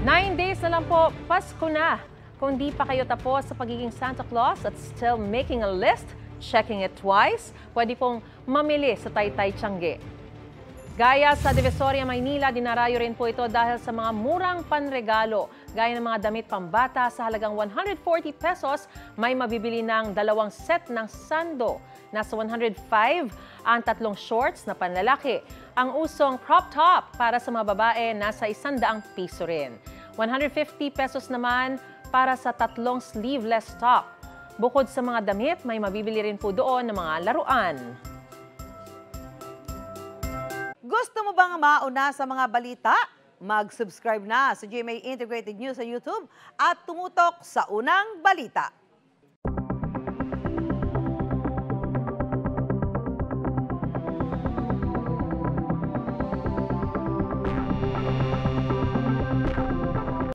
9 days na lang po, Pasko na. Kung di pa kayo tapos sa pagiging Santa Claus at still making a list, checking it twice, pwede pong mamili sa Taytay Tiangge. Gaya sa Divisoria, Maynila, dinarayo rin po ito dahil sa mga murang panregalo. Gaya ng mga damit pambata sa halagang 140 pesos, may mabibili ng 2 set ng sando. Nasa 105 ang 3 shorts na panlalaki. Ang usong crop top para sa mga babae, nasa 100 piso rin. 150 pesos naman para sa 3 sleeveless top. Bukod sa mga damit, may mabibili rin po doon ng mga laruan. Gusto mo bang mauna sa mga balita? Mag-subscribe na sa GMA Integrated News sa YouTube at tumutok sa unang balita.